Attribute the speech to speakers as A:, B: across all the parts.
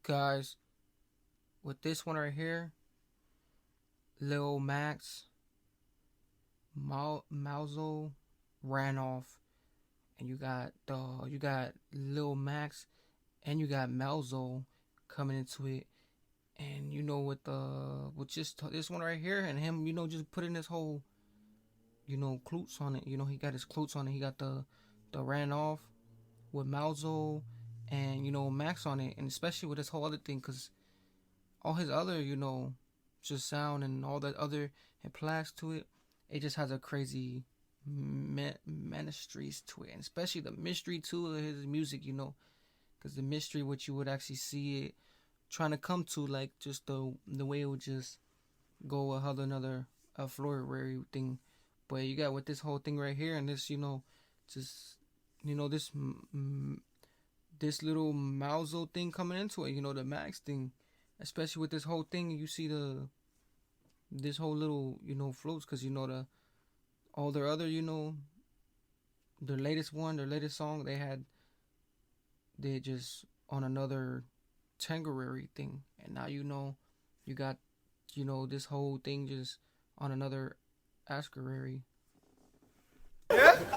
A: Guys, with this one right here, Lil Max, Malzo ran off, and you got Lil Max and you got Malzo coming into it, and with just this one right here and him, just putting this whole cloots on it. He got his cloots on it. He got the ran off with Malzo and Max on it, and especially with this whole other thing, cause all his other just sound and all that other and plaques to it, it just has a crazy ministries to it, and especially the mystery to his music. Cause the mystery, what you would actually see it trying to come to, like just the way it would just go another a Florida thing. But you got with this whole thing right here, and this just this this little Malzo thing coming into it. The Max thing, especially with this whole thing, you see this whole little floats, because the all their other their latest song they just on another temporary thing, and now you got this whole thing just on another askerary.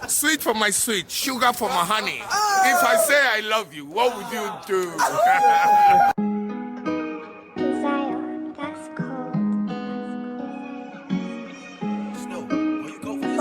B: Sweet for my sweet, sugar for my honey. If I say I love you, what would you do?
C: Desire, that's cold.
D: Snow, will you go for this?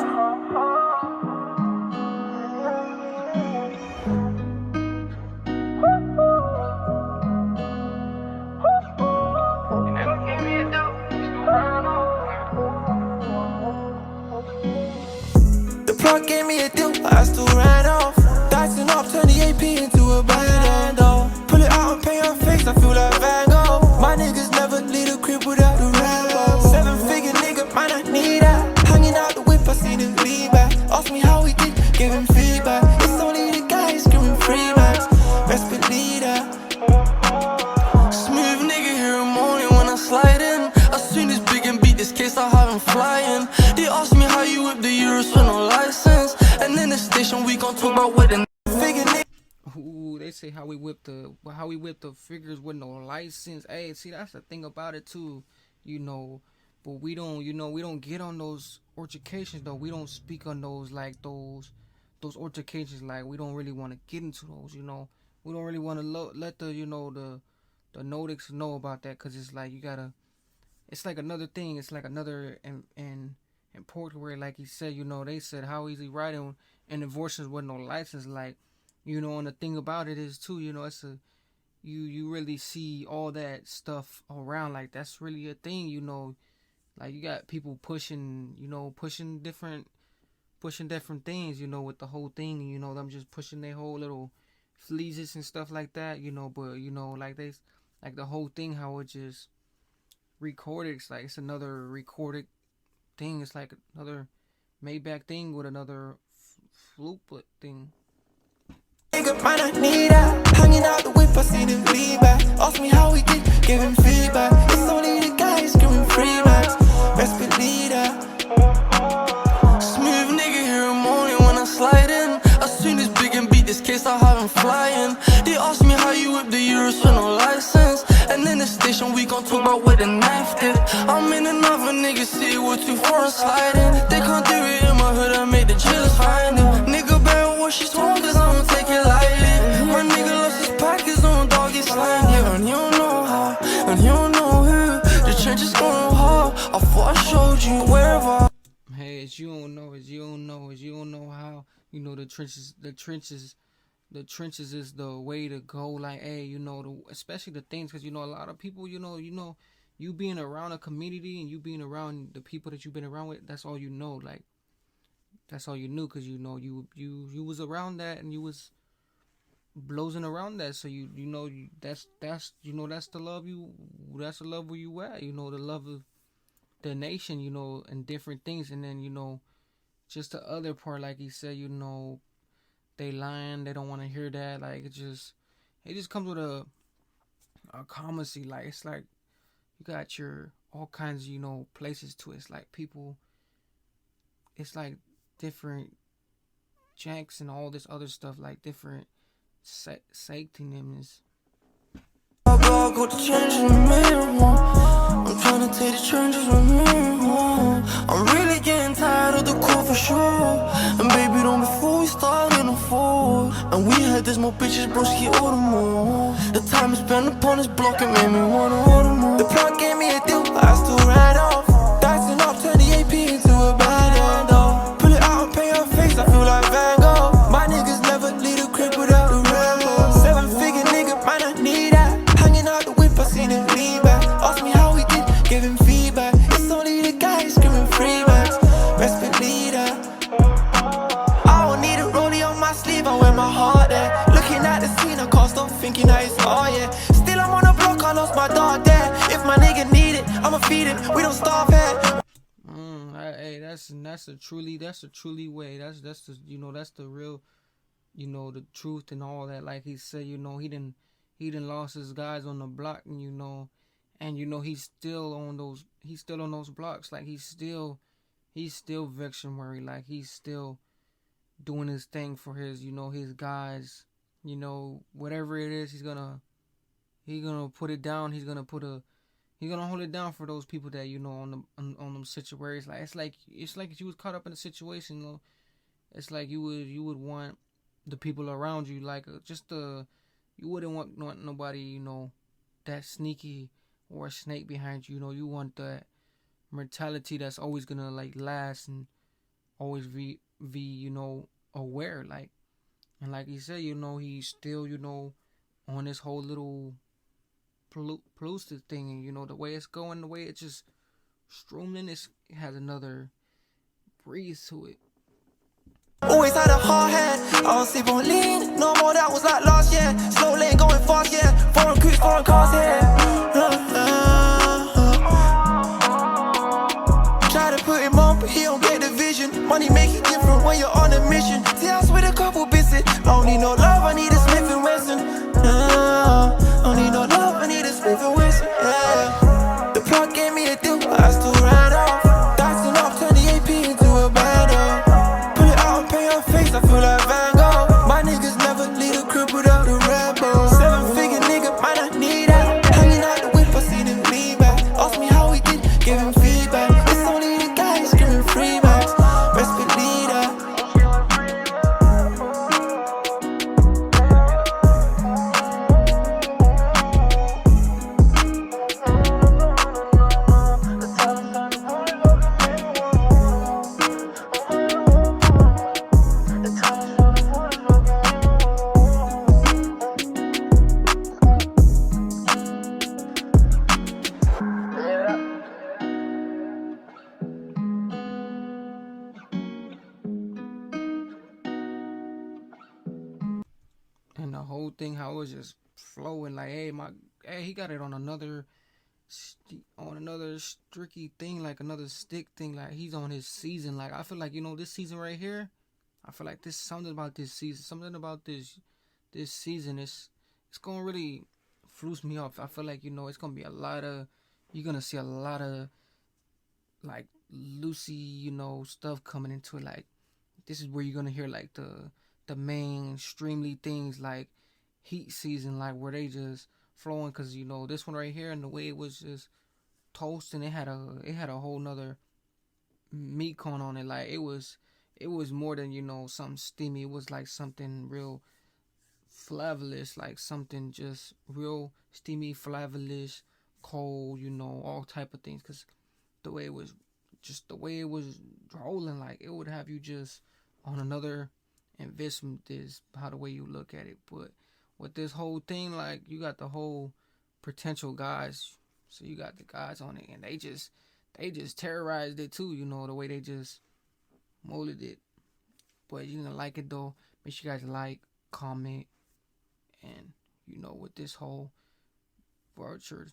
D: The plug gave me a deal, I still ran off. Dicing up, turn the AP into a band. Pull it out and paint her face, I feel like Van Gogh. My niggas never leave the crib without the Rambo. 7-figure nigga, man, I need that. Hanging out the whip, I seen him lean back. Ask me how he did, give him feedback. It's only the guy screaming free max. Best believe that. Smooth nigga, hear him only when I slide in. As soon as big and beat this case, I have him flying. They ask me how you whip the Euros for no license. And in the station, we gon' talk about what the figure nigga.
A: Ooh, they say how we whip the figures with no license. Hey, see, that's the thing about it too, you know. But we don't, we don't get on those altercations though. We don't speak on those like those altercations. Like we don't really want to get into those. We don't really want to let the Nordics know about that, because it's like it's like another thing. It's like another and important where, like he said, they said how easy riding in divorces with no license. Like, and the thing about it is too, it's you really see all that stuff around. Like that's really a thing. Like you got people pushing different things, with the whole thing. Them just pushing their whole little fleeces and stuff like that. But like the whole thing, how it just recorded. It's like it's another recorded thing. It's like another Maybach thing with another fluke thing.
D: Nigga, man, I need that. Hanging out the whip, I seen him lean back. Ask me how he did, give him feedback. It's only the guy screaming free max. Best believe that. Smooth nigga, hear him only when I slide in. As soon as big and beat this case, I have him flying. They ask me how you whip the Euros for no license. And in the station, we gon' talk about what the knife did. I'm in another nigga city with 2 foreign sliding. They can't do it in my hood, I made the chillers find it. Nigga better watch his tone, cause I don't take it lightly. My nigga lost his pack, his own dog, he's slime. Yeah, and you don't know how, and you don't know who. The trenches going hard, I thought I showed you wherever.
A: Hey, as you don't know how, the trenches is the way to go. Like, hey, especially the things, because a lot of people, you being around a community and you being around the people that you've been around with, that's all you know. Like, that's all you knew, because you was around that, and you was blowsing around that, so that's that's the love that's the love where you at, the love of the nation, and different things. And then just the other part, like he said, they lying, they don't want to hear that. Like it just comes with a common. Like it's like you got your all kinds of places to it. It's like people, it's like different janks and all this other stuff, like different safety names.
D: my block, got the change in the mirror. I'm tryna take the changes with me. I'm really getting tired of the call for sure. And baby, don't before we start getting afford. And we had this more bitches, broski, order more. The time is spent upon this block, it made me wanna order more. The plug gave me a deal, I still ran off. Dicing up, turn the AP into a bad end off. Pull it out and paint her face, I feel like Van Gogh. My niggas never leave the crib without the Rambo. 7-figure nigga, man, I need that. Hanging out the whip, I seen him lean back. Ask me how he did, give him feedback. It's only the guy screaming free backs. Best believe that. I don't need a rollie on my sleeve, I wear my heart there. Looking at the scene, I can't stop thinking that it's all, yeah. Still I'm on the block, I lost my dog there. If my nigga need it, I'ma feed him, we don't starve here.
A: Hey, that's a truly way. That's the that's the real, the truth and all that. Like he said, he didn't lost his guys on the block, and he's still on those blocks. Like he's still Vection Murray. Like he's still doing his thing for his his guys. Whatever it is, he's gonna put it down. He's gonna hold it down for those people that on them situations. Like it's like if you was caught up in a situation. It's like you would want the people around you, like you wouldn't want nobody that sneaky or a snake behind you. You want that mentality that's always gonna like last and always be aware. Like, and like he said, he's still on this whole little Pellucid thing, and the way it's going, the way it's just streaming, it has another breeze to it.
D: Always had a hard head, I don't sleep on lean. No more, that was like last year. Slow lane going fast, yeah. Foreign cruise, foreign cars here. Try to put him on, but he don't get the vision. Money make it different when you're on a mission. See, I was with a couple bitches. I don't need no love, I need a Smith and Wesson. I don't need no love, I need a Smith and Wesson. Yeah. The plug gave me a deal, I still ran off. Dicing up, turn the AP into a bad off. I feel like Van Gogh. My niggas never leave the crib without a Rambo. 7-figure nigga, man, I need that. Hanging out the whip, I seen him lean back. Ask me how he did, give him feedback. It's only the guy screaming free backs. Best believe that.
A: And the whole thing, how it was just flowing, like, hey, he got it on another streaky thing, like another stick thing, like he's on his season. Like I feel like this season right here, I feel like this something about this season, it's gonna really flus me off. I feel like it's gonna be you're gonna see a lot of like Lucy stuff coming into it. Like this is where you're gonna hear like the mainstreamly things like Heat season, like where they just flowing, because this one right here, and the way it was just toasting, it had a whole nother meat cone on it. Like it was more than something steamy. It was like something real flavorless, like something just real steamy, flavorless, cold, all type of things. Because the way it was rolling, like it would have you just on another investment. Is how the way you look at it. But with this whole thing, like you got the whole potential guys. So you got the guys on it, and they just terrorized it too. The way they just molded it. But you're gonna like it though. Make sure you guys like, comment, and with this whole vulture